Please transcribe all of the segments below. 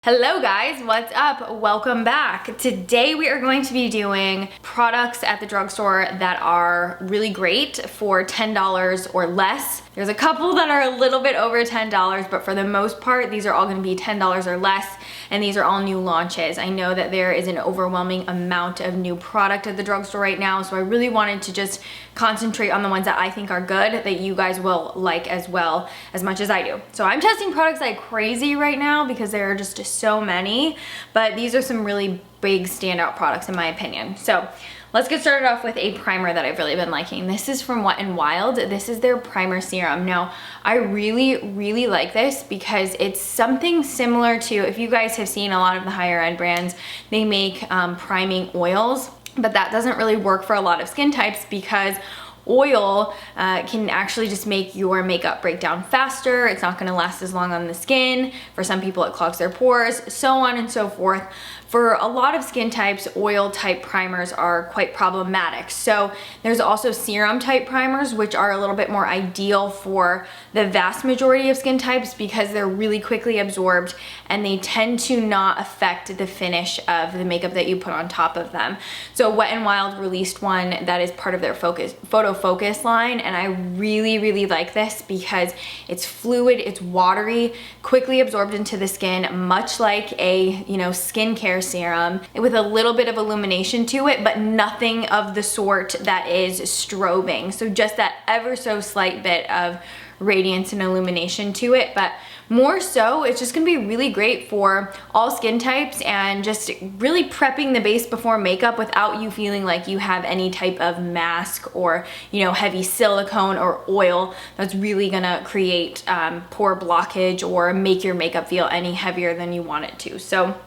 Hello guys, what's up? Welcome back. Today we are going to be doing products at the drugstore that are really great for $10 or less. There's a couple that are a little bit over $10, but for the most part, these are all gonna be $10 or less, and these are all new launches. I know that there is an overwhelming amount of new product at the drugstore right now, so I really wanted to just concentrate on the ones that I think are good, that you guys will like as well, as much as I do. So I'm testing products like crazy right now because there are just so many, but these are some really big standout products in my opinion. So let's get started off with a primer that I've really been liking. This is from Wet n Wild. This is their primer serum. Now, I really like this because it's something similar to, if you guys have seen a lot of the higher end brands, they make priming oils, but that doesn't really work for a lot of skin types because oil can actually just make your makeup break down faster. It's not gonna last as long on the skin. For some people, it clogs their pores, so on and so forth. For a lot of skin types, oil type primers are quite problematic. So there's also serum type primers, which are a little bit more ideal for the vast majority of skin types because they're really quickly absorbed and they tend to not affect the finish of the makeup that you put on top of them. So Wet n Wild released one that is part of their photo focus line, and I really like this because it's fluid, it's watery, quickly absorbed into the skin, much like a skincare serum, with a little bit of illumination to it, but nothing of the sort that is strobing. So just that ever so slight bit of radiance and illumination to it, but more so, it's just gonna be really great for all skin types and just really prepping the base before makeup without you feeling like you have any type of mask or heavy silicone or oil that's really gonna create pore blockage or make your makeup feel any heavier than you want it to. So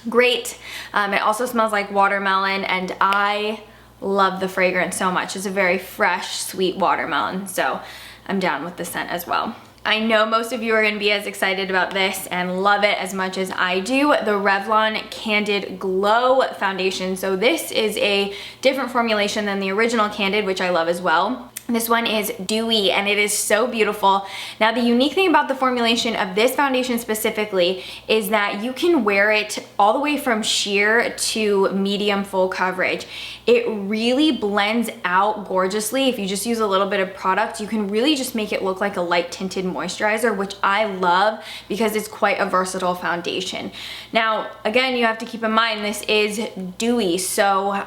great. It also smells like watermelon, and I love the fragrance so much. It's a very fresh, sweet watermelon, so I'm down with the scent as well. I know most of you are gonna be as excited about this and love it as much as I do, the Revlon canDID Glow Foundation. So this is a different formulation than the original canDID, which I love as well. This one is dewy and it is so beautiful. Now, the unique thing about the formulation of this foundation specifically is that you can wear it all the way from sheer to medium full coverage. It really blends out gorgeously. If you just use a little bit of product, you can really just make it look like a light tinted moisturizer, which I love because it's quite a versatile foundation. Now, again, you have to keep in mind this is dewy. So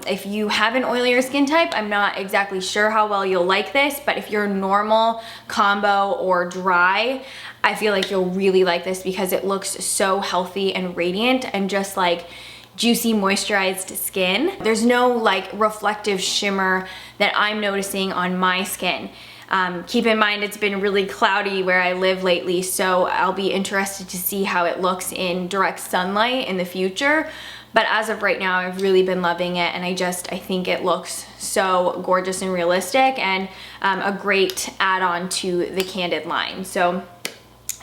if you have an oilier skin type, I'm not exactly sure how well you'll like this, but if you're normal, combo, or dry, I feel like you'll really like this because it looks so healthy and radiant and just like juicy moisturized skin. There's no like reflective shimmer that I'm noticing on my skin. Keep in mind it's been really cloudy where I live lately, so I'll be interested to see how it looks in direct sunlight in the future. But as of right now, I've really been loving it, and I think it looks so gorgeous and realistic, and a great add-on to the canDID line. So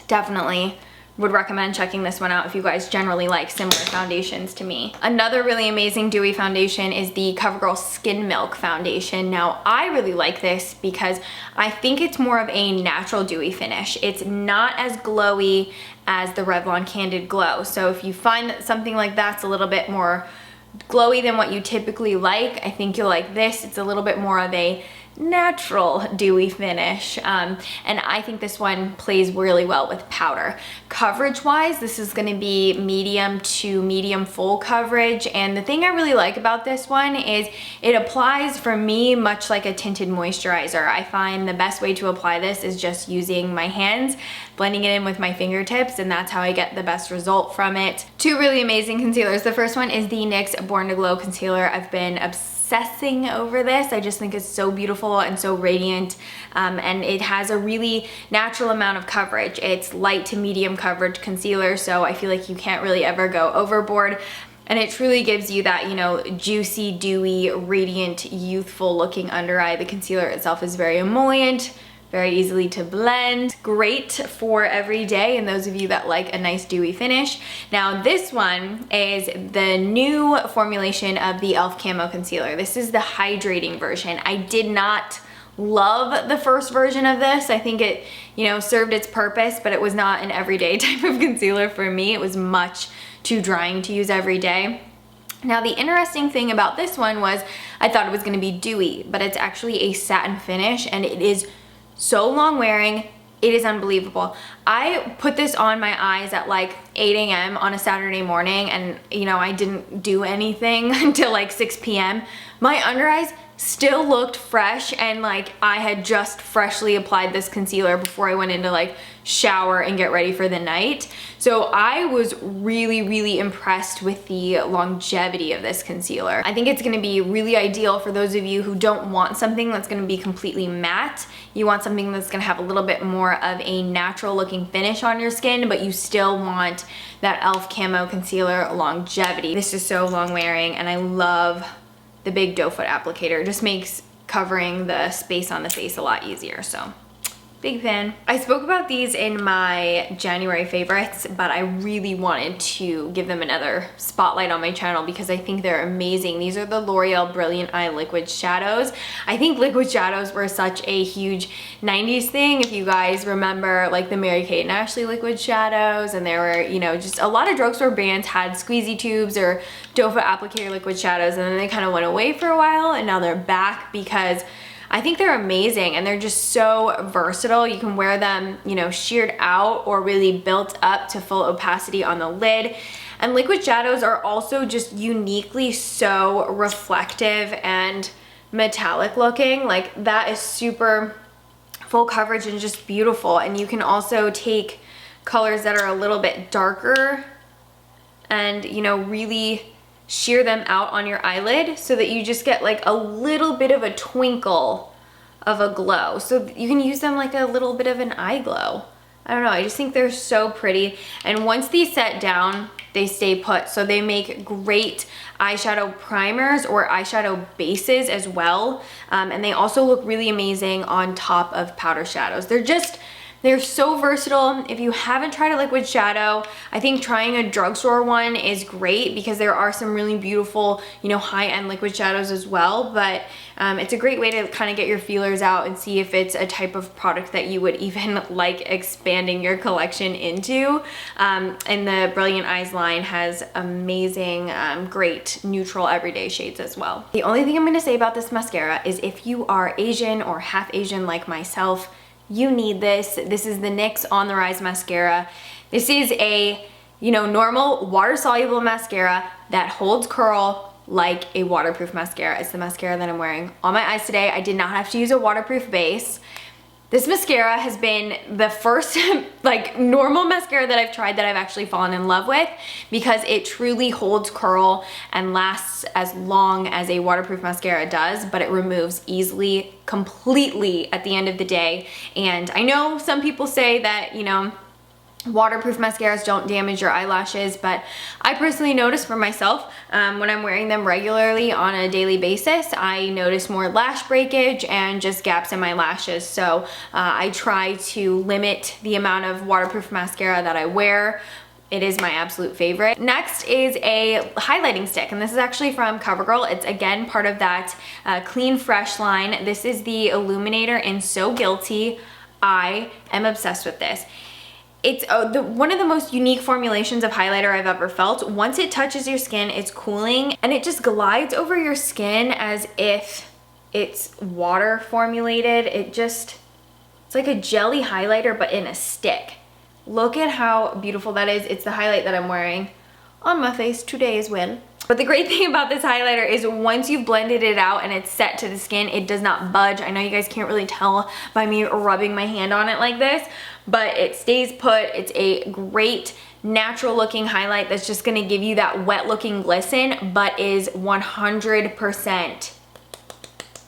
definitely would recommend checking this one out if you guys generally like similar foundations to me. Another really amazing dewy foundation is the COVERGIRL Skin Milk Foundation. Now, I really like this because I think it's more of a natural dewy finish. It's not as glowy as the Revlon canDID Glow. So if you find that something like that's a little bit more glowy than what you typically like, I think you'll like this. It's a little bit more of a natural dewy finish, and I think this one plays really well with powder. Coverage wise, this is going to be medium to medium full coverage, and the thing I really like about this one is it applies for me much like a tinted moisturizer. I find the best way to apply this is just using my hands, blending it in with my fingertips, and that's how I get the best result from it. Two really amazing concealers. The first one is the NYX Born to Glow concealer. I've been obsessing over this. I just think it's so beautiful and so radiant, and it has a really natural amount of coverage. It's light to medium coverage concealer, so I feel like you can't really ever go overboard. And it truly gives you that, juicy, dewy, radiant, youthful looking under eye. The concealer itself is very emollient, very easily to blend, great for every day, and those of you that like a nice dewy finish. Now this one is the new formulation of the e.l.f. Camo Concealer. This is the hydrating version. I did not love the first version of this. I think it, you know, served its purpose, but it was not an everyday type of concealer for me. It was much too drying to use every day. Now the interesting thing about this one was I thought it was gonna be dewy, but it's actually a satin finish and it is so long wearing. It is unbelievable. I put this on my eyes at like 8 a.m. on a Saturday morning and you know, I didn't do anything until like 6 p.m. My under eyes still looked fresh and like I had just freshly applied this concealer before I went into like shower and get ready for the night. So I was really impressed with the longevity of this concealer. I think it's gonna be really ideal for those of you who don't want something that's gonna be completely matte. You want something that's gonna have a little bit more of a natural looking finish on your skin, but you still want that e.l.f. Camo Concealer longevity. This is so long wearing and I love the big doe foot applicator. It just makes covering the space on the face a lot easier, so big fan. I spoke about these in my January favorites, but I really wanted to give them another spotlight on my channel because I think they're amazing. These are the L'Oreal Brilliant Eye Liquid Shadows. I think liquid shadows were such a huge 90s thing. If you guys remember like the Mary-Kate and Ashley liquid shadows, and there were, you know, just a lot of drugstore brands had squeezy tubes or doe foot applicator liquid shadows, and then they kind of went away for a while and now they're back because I think they're amazing and they're just so versatile. You can wear them, you know, sheared out or really built up to full opacity on the lid. And liquid shadows are also just uniquely so reflective and metallic looking. Like that is super full coverage and just beautiful. And you can also take colors that are a little bit darker and, you know, really shear them out on your eyelid so that you just get like a little bit of a twinkle of a glow. So you can use them like a little bit of an eye glow. I don't know, I just think they're so pretty. And once these set down, they stay put. So they make great eyeshadow primers or eyeshadow bases as well. And they also look really amazing on top of powder shadows. They're so versatile. If you haven't tried a liquid shadow, I think trying a drugstore one is great because there are some really beautiful, you know, high-end liquid shadows as well. But it's a great way to kind of get your feelers out and see if it's a type of product that you would even like expanding your collection into. And the Brilliant Eyes line has amazing, great neutral everyday shades as well. The only thing I'm gonna say about this mascara is if you are Asian or half Asian like myself, you need this. This is the NYX On The Rise mascara. This is a, you know, normal water-soluble mascara that holds curl like a waterproof mascara. It's the mascara that I'm wearing on my eyes today. I did not have to use a waterproof base. This mascara has been the first like normal mascara that I've tried that I've actually fallen in love with because it truly holds curl and lasts as long as a waterproof mascara does, but it removes easily, completely at the end of the day. And I know some people say that, you know, waterproof mascaras don't damage your eyelashes, but I personally notice for myself when I'm wearing them regularly on a daily basis, I notice more lash breakage and just gaps in my lashes. So I try to limit the amount of waterproof mascara that I wear. It is my absolute favorite. Next is a highlighting stick, and this is actually from CoverGirl. It's again part of that Clean Fresh line. This is the Illuminator in So Guilty. I am obsessed with this. It's one of the most unique formulations of highlighter I've ever felt. Once it touches your skin, it's cooling and it just glides over your skin as if it's water formulated. It's like a jelly highlighter but in a stick. Look at how beautiful that is. It's the highlight that I'm wearing on my face today as well. But the great thing about this highlighter is once you've blended it out and it's set to the skin, it does not budge. I know you guys can't really tell by me rubbing my hand on it like this, but it stays put. It's a great natural looking highlight that's just gonna give you that wet looking glisten, but is 100%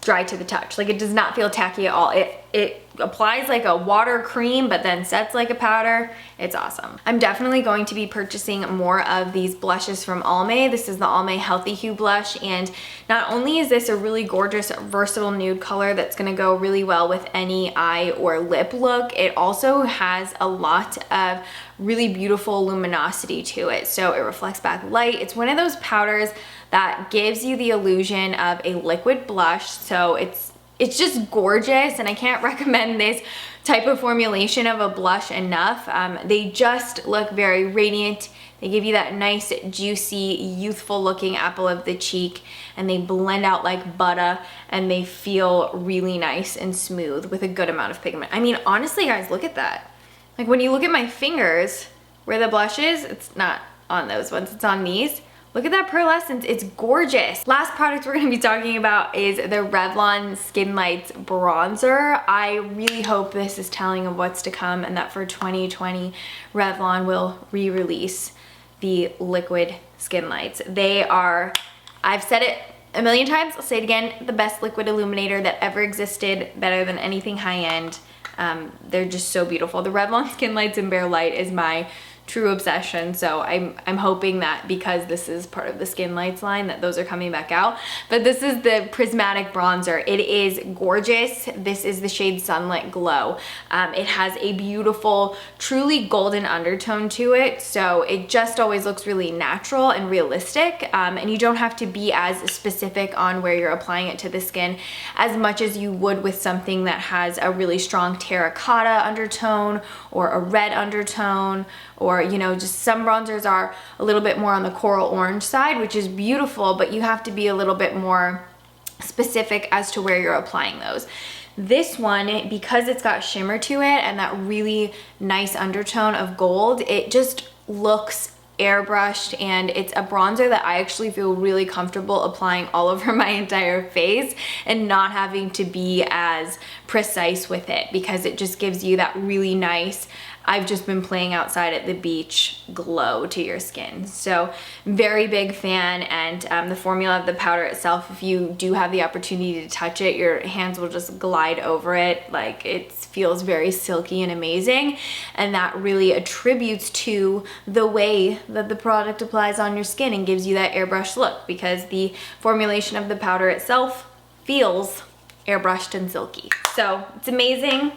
dry to the touch. Like it does not feel tacky at all. It applies like a water cream but then sets like a powder. It's awesome. I'm definitely going to be purchasing more of these blushes from Almay. This is the Almay Healthy Hue blush, and not only is this a really gorgeous versatile nude color that's gonna go really well with any eye or lip look, it also has a lot of really beautiful luminosity to it. So it reflects back light. It's one of those powders that gives you the illusion of a liquid blush. So it's just gorgeous, and I can't recommend this type of formulation of a blush enough. They just look very radiant. They give you that nice, juicy, youthful looking apple of the cheek, and they blend out like butter, and they feel really nice and smooth with a good amount of pigment. I mean, honestly guys, look at that. Like when you look at my fingers where the blush is, it's not on those ones, it's on these. Look at that pearlescence, it's gorgeous. Last product we're gonna be talking about is the Revlon Skin Lights Bronzer. I really hope this is telling of what's to come, and that for 2020, Revlon will re-release the liquid skin lights. They are, I've said it a million times, I'll say it again, the best liquid illuminator that ever existed, better than anything high-end. They're just so beautiful. The Revlon Skin Lights and Bare Light is my true obsession, so I'm hoping that because this is part of the Skin Lights line that those are coming back out. But this is the Prismatic Bronzer. It is gorgeous. This is the shade Sunlit Glow. It has a beautiful, truly golden undertone to it, so it just always looks really natural and realistic, and you don't have to be as specific on where you're applying it to the skin as much as you would with something that has a really strong terracotta undertone or a red undertone, or you know, just some bronzers are a little bit more on the coral orange side, which is beautiful, but you have to be a little bit more specific as to where you're applying those. This one, because it's got shimmer to it and that really nice undertone of gold, it just looks airbrushed, and it's a bronzer that I actually feel really comfortable applying all over my entire face and not having to be as precise with it, because it just gives you that really nice, I've just been playing outside at the beach glow to your skin. So very big fan, and the formula of the powder itself, if you do have the opportunity to touch it, your hands will just glide over it. Like, it feels very silky and amazing, and that really attributes to the way that the product applies on your skin and gives you that airbrush look, because the formulation of the powder itself feels airbrushed and silky. So it's amazing.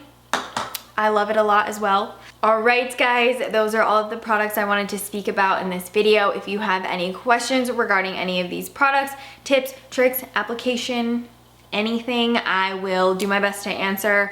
I love it a lot as well. All right, guys, those are all of the products I wanted to speak about in this video. If you have any questions regarding any of these products, tips, tricks, application, anything, I will do my best to answer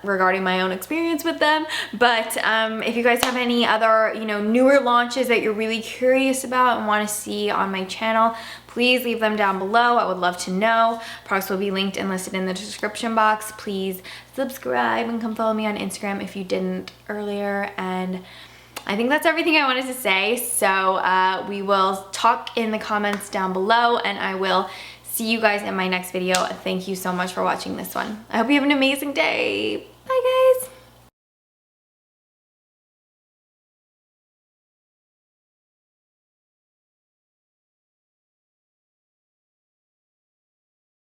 regarding my own experience with them. But if you guys have any other, you know, newer launches that you're really curious about and want to see on my channel, please leave them down below. I would love to know. Products will be linked and listed in the description box. Please subscribe and come follow me on Instagram if you didn't earlier. And I think that's everything I wanted to say. So we will talk in the comments down below, and I will see you guys in my next video. Thank you so much for watching this one. I hope you have an amazing day. Bye, guys.